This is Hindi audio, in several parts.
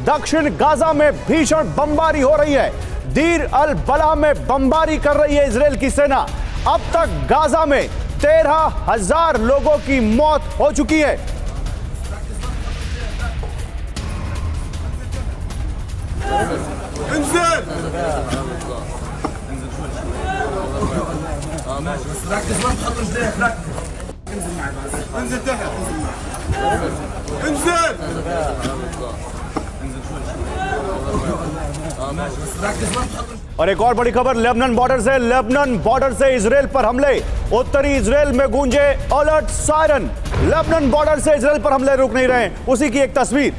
दक्षिण गाजा में भीषण बमबारी हो रही है। दीर अल बला में बमबारी कर रही है इजराइल की सेना। अब तक गाजा में 13,000 लोगों की मौत हो चुकी है। और एक और बड़ी खबर लेबनान बॉर्डर से। लेबनान बॉर्डर से इजराइल पर हमले। उत्तरी इजराइल में गूंजे अलर्ट सायरन। लेबनान बॉर्डर से इजराइल पर हमले रुक नहीं रहे। उसी की एक तस्वीर।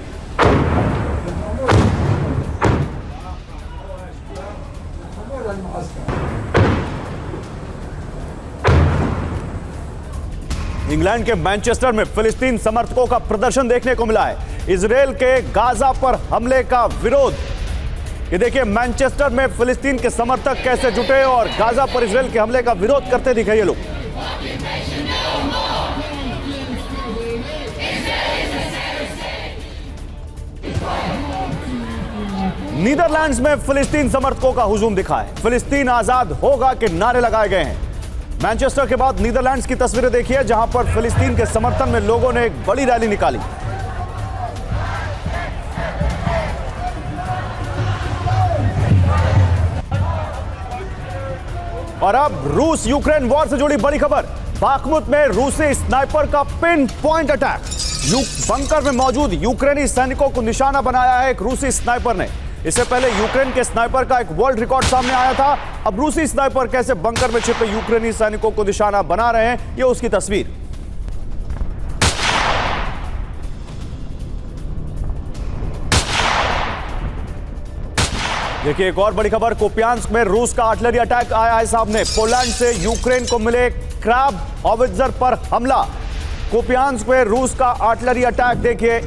इंग्लैंड के मैनचेस्टर में फिलिस्तीन समर्थकों का प्रदर्शन देखने को मिला है। इजराइल के गाजा पर हमले का विरोध। ये देखिए मैनचेस्टर में फिलिस्तीन के समर्थक कैसे जुटे और गाजा पर इजराइल के हमले का विरोध करते दिखे ये लोग। नीदरलैंड्स में फिलिस्तीन समर्थकों का हुजूम दिखा है। फिलिस्तीन आजाद होगा के नारे लगाए गए हैं। मैनचेस्टर के बाद नीदरलैंड्स की तस्वीरें देखिए जहां पर फिलिस्तीन के समर्थन में लोगों ने एक बड़ी रैली निकाली। और अब रूस यूक्रेन वॉर से जुड़ी बड़ी खबर। बाखमुत में रूसी स्नाइपर का पिन पॉइंट अटैक। बंकर में मौजूद यूक्रेनी सैनिकों को निशाना बनाया है एक रूसी स्नाइपर ने। इससे पहले यूक्रेन के स्नाइपर का एक वर्ल्ड रिकॉर्ड सामने आया था। अब रूसी स्नाइपर कैसे बंकर में छिपे यूक्रेनी सैनिकों को निशाना बना रहे हैं, ये उसकी तस्वीर। देखिए एक और बड़ी खबर। कुपियांस्क में रूस का आर्टिलरी अटैक आया है सामने। पोलैंड से यूक्रेन को मिले क्रैब हॉवित्जर पर हमला। कुपियांस्क में रूस का आर्टिलरी अटैक। देखिए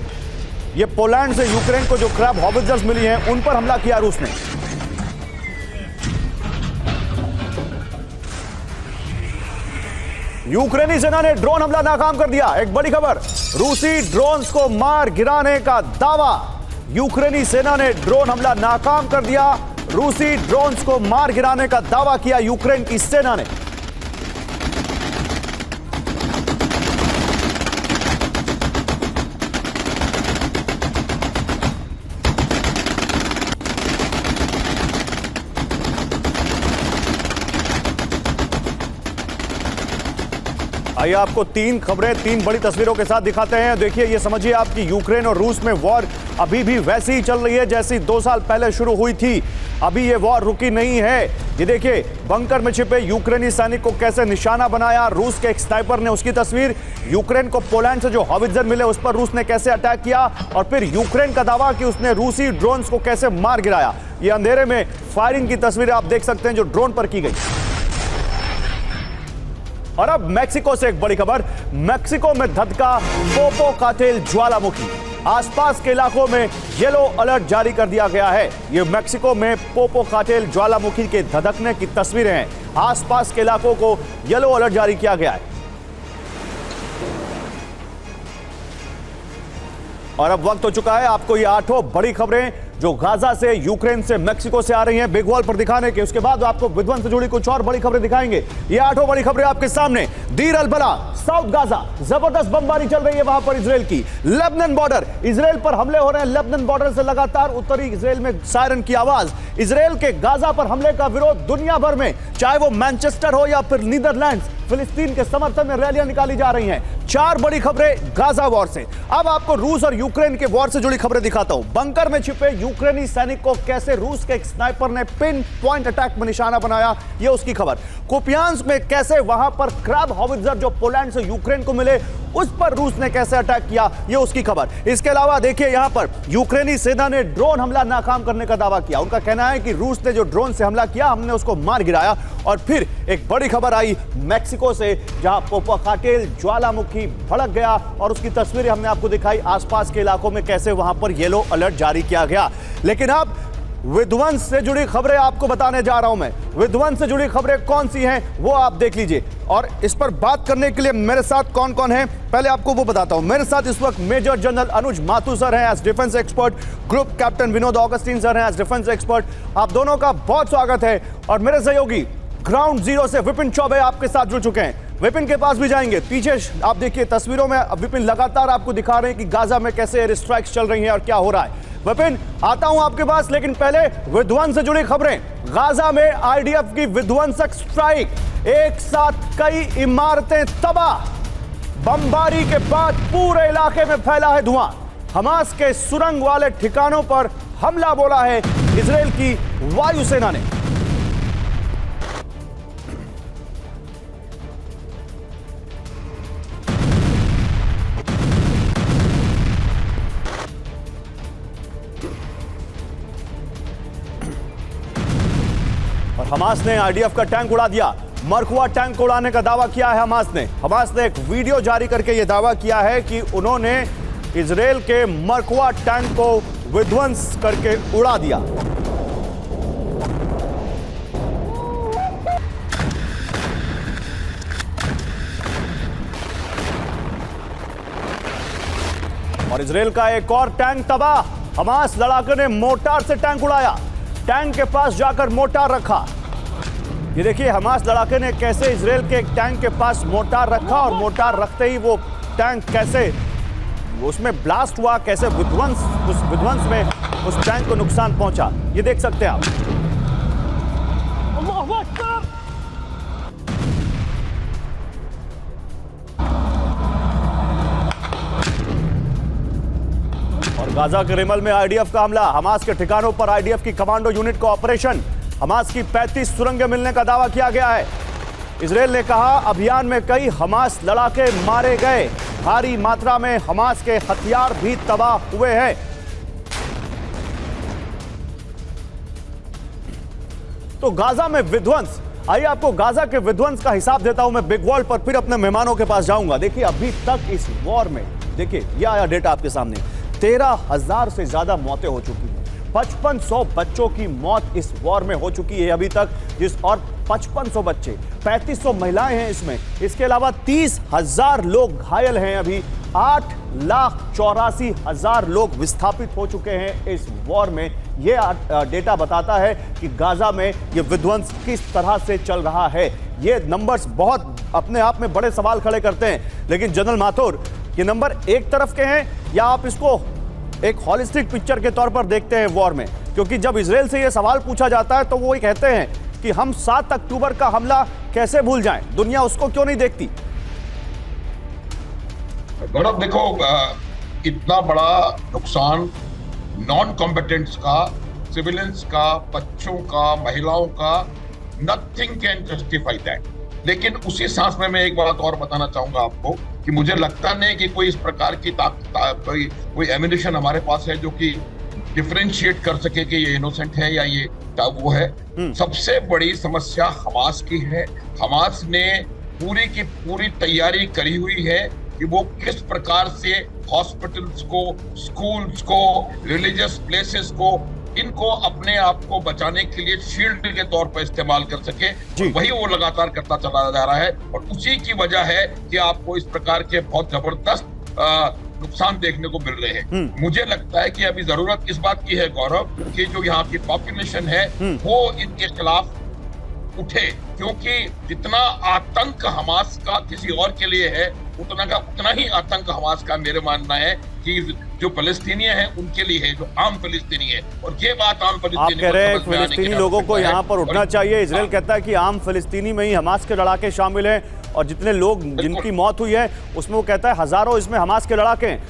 ये पोलैंड से यूक्रेन को जो क्रैब हॉवित्जर्स मिली हैं उन पर हमला किया रूस ने। यूक्रेनी सेना ने ड्रोन हमला नाकाम कर दिया। एक बड़ी खबर। रूसी ड्रोन्स को मार गिराने का दावा। यूक्रेनी सेना ने ड्रोन हमला नाकाम कर दिया। रूसी ड्रोन्स को मार गिराने का दावा किया यूक्रेन की सेना ने। आइए आपको तीन खबरें तीन बड़ी तस्वीरों के साथ दिखाते हैं। देखिए ये समझिए आपकी यूक्रेन और रूस में वॉर अभी भी वैसी ही चल रही है जैसी 2 साल पहले शुरू हुई थी। अभी ये वॉर रुकी नहीं है। ये देखिए बंकर में छिपे यूक्रेनी सैनिक को कैसे निशाना बनाया रूस के एक स्नाइपर ने, उसकी तस्वीर। यूक्रेन को पोलैंड से जो हॉवित्जर मिले उस पर रूस ने कैसे अटैक किया और फिर यूक्रेन का दावा कि उसने रूसी ड्रोन्स को कैसे मार गिराया। ये अंधेरे में फायरिंग की तस्वीरें आप देख सकते हैं जो ड्रोन पर की गई। और अब मेक्सिको से एक बड़ी खबर। मेक्सिको में धधका पोपोकाटेल ज्वालामुखी। आसपास के इलाकों में येलो अलर्ट जारी कर दिया गया है। ये मेक्सिको में पोपोकाटेल ज्वालामुखी के धधकने की तस्वीरें हैं। आसपास के इलाकों को येलो अलर्ट जारी किया गया है। और अब वक्त हो चुका है आपको ये 8 बड़ी खबरें जो गाजा से, यूक्रेन से, मेक्सिको से आ रही हैं बिग वॉल पर दिखाने के। उसके बाद आपको विध्वंस से जुड़ी कुछ और बड़ी खबरें दिखाएंगे। ये 8 बड़ी खबरें आपके सामने। दीर अल बला, साउथ गाजा, जबरदस्त बमबारी चल रही है वहां पर इजराइल की। लेबनान बॉर्डर, इजराइल पर हमले हो रहे हैं। लेबनान बॉर्डर से लगातार उत्तरी इजराइल में सायरन की आवाज। इजराइल के गाजा पर हमले का विरोध दुनिया भर में, चाहे वो मैनचेस्टर हो या फिर नीदरलैंड्स, फिलिस्तीन के समर्थन में रैलियां निकाली जा रही हैं। 4 बड़ी खबरें गाजा वॉर से। अब आपको रूस और यूक्रेन के वॉर से जुड़ी खबरें दिखाता हूं। बंकर में छिपे यूक्रेनी सैनिक को कैसे रूस के एक स्नाइपर ने पिन पॉइंट अटैक में निशाना बनाया, यह उसकी खबर। कुपियांस्क में कैसे वहां पर क्रैब हॉवित्जर जो पोलैंड से यूक्रेन को मिले उस पर रूस ने कैसे अटैक किया, यह उसकी खबर। इसके अलावा देखिए यहां पर यूक्रेनी सेना ने ड्रोन हमला नाकाम करने का दावा किया। उनका कहना है कि रूस ने जो ड्रोन से हमला किया हमने उसको मार गिराया। और फिर एक बड़ी खबर आई मेक्सिको से जहां पोपोकाटेल ज्वालामुखी भड़क गया और उसकी तस्वीरें हमने आपको दिखाई। आसपास के इलाकों में कैसे वहां पर येलो अलर्ट जारी किया गया। लेकिन अब विध्वंस से जुड़ी खबरें आपको बताने जा रहा हूं मैं। विध्वंस से जुड़ी खबरें कौन सी हैं वो आप देख लीजिए। और इस पर बात करने के लिए मेरे साथ कौन कौन है पहले आपको वो बताता हूं। मेरे साथ इस वक्त major general Anuj Mathur sir हैं as defence expert, group captain Vinod Augustine sir हैं एज डिफेंस एक्सपर्ट। आप दोनों का बहुत स्वागत है। और मेरे सहयोगी ग्राउंड जीरो से विपिन चौबे आपके साथ जुड़ चुके हैं। विपिन के पास भी जाएंगे। पीछे आप देखिए तस्वीरों में विपिन लगातार आपको दिखा रहे हैं कि गाजा में कैसे एयर स्ट्राइक्स चल रही हैं और क्या हो रहा है। विपिन, आता हूं आपके पास, लेकिन पहले विध्वंस से जुड़ी खबरें। गाजा में आईडीएफ की विध्वंसक स्ट्राइक, एक साथ कई इमारतें तबाह। बमबारी के बाद पूरे इलाके में फैला है धुआं। हमास के सुरंग वाले ठिकानों पर हमला बोला है इजराइल की वायुसेना ने। और हमास ने आईडीएफ का टैंक उड़ा दिया। मरकुआ टैंक को उड़ाने का दावा किया है हमास ने। हमास ने एक वीडियो जारी करके यह दावा किया है कि उन्होंने इजराइल के मरकुआ टैंक को विध्वंस करके उड़ा दिया। और इजराइल का एक और टैंक तबाह। हमास लड़ाके ने मोर्टार से टैंक उड़ाया। टैंक के पास जाकर मोर्टार रखा। ये देखिए हमास लड़ाके ने कैसे इजराइल के एक टैंक के पास मोर्टार रखा और मोर्टार रखते ही वो टैंक कैसे उसमें ब्लास्ट हुआ, कैसे उस विध्वंस में उस टैंक को नुकसान पहुंचा, ये देख सकते हैं आप। और गाजा के रिमल में आईडीएफ का हमला। हमास के ठिकानों पर आईडीएफ की कमांडो यूनिट का ऑपरेशन। हमास की 35 सुरंगें मिलने का दावा किया गया है। इजराइल ने कहा अभियान में कई हमास लड़ाके मारे गए। भारी मात्रा में हमास के हथियार भी तबाह हुए हैं। तो गाजा में विध्वंस, आइए आपको गाजा के विध्वंस का हिसाब देता हूं मैं बिग वॉल पर, फिर अपने मेहमानों के पास जाऊंगा। देखिए अभी तक इस वॉर में, देखिए यह आया डेटा आपके सामने, 13,000 से ज्यादा मौतें हो चुकी हैं। 5500 बच्चों की मौत इस वॉर में हो चुकी है अभी तक, और 5500 बच्चे, 3500 महिलाएं हैं इसमें। इसके अलावा 30,000 लोग घायल हैं अभी। 8,84,000 लोग विस्थापित हो चुके हैं इस वॉर में। यह डेटा बताता है कि गाजा में यह विध्वंस किस तरह से चल रहा है। ये नंबर्स बहुत अपने आप में बड़े सवाल खड़े करते हैं। लेकिन जनरल माथुर, ये नंबर एक तरफ के हैं या आप इसको एक हॉलिस्टिक पिक्चर के तौर पर देखते हैं वॉर में? क्योंकि जब इजराइल से यह सवाल पूछा जाता है तो वो ये कहते हैं कि हम 7 अक्टूबर का हमला कैसे भूल जाएं, दुनिया उसको क्यों नहीं देखती? गौरव देखो, इतना बड़ा नुकसान नॉन कॉम्बेटेंट्स का, सिविलियंस का, बच्चों का, महिलाओं का, नथिंग कैन जस्टिफाई दैट। लेकिन उसी सांस में मैं एक बात और बताना चाहूंगा आपको कि मुझे लगता नहीं कि कोई इस प्रकार की कोई एम्युनिशन हमारे पास है जो कि डिफरेंशिएट कर सके कि ये इनोसेंट है या ये वो है। सबसे बड़ी समस्या हमास की है। हमास ने पूरी की पूरी तैयारी करी हुई है कि वो किस प्रकार से हॉस्पिटल्स को, स्कूल्स को, रिलीजियस प्लेसेस को, इनको अपने आप को बचाने के लिए शील्ड के तौर पर इस्तेमाल कर सके। वही वो लगातार करता चला जा रहा है और उसी की वजह है कि आपको इस प्रकार के बहुत जबरदस्त नुकसान देखने को मिल रहे हैं। मुझे लगता है कि अभी जरूरत इस बात की है गौरव कि जो यहाँ की पॉपुलेशन है वो इनके खिलाफ उठे, क्योंकि जितना आतंक हमास का किसी और के लिए है उतना ही आतंक हमास का मेरे मानना है कि जो फलस्तीनी हैं उनके लिए है, जो आम फलस्तीनी है। और ये बात आम आप कह रहे हैं फलस्तीनी लोगों को यहाँ पर उठना चाहिए। इजराइल कहता है कि आम फलस्तीनी में ही हमास के लड़ाके शामिल हैं और जितने लोग जिनकी मौत हुई है उसमें वो कहता है हजारों इसमें हमास के लड़ाके हैं।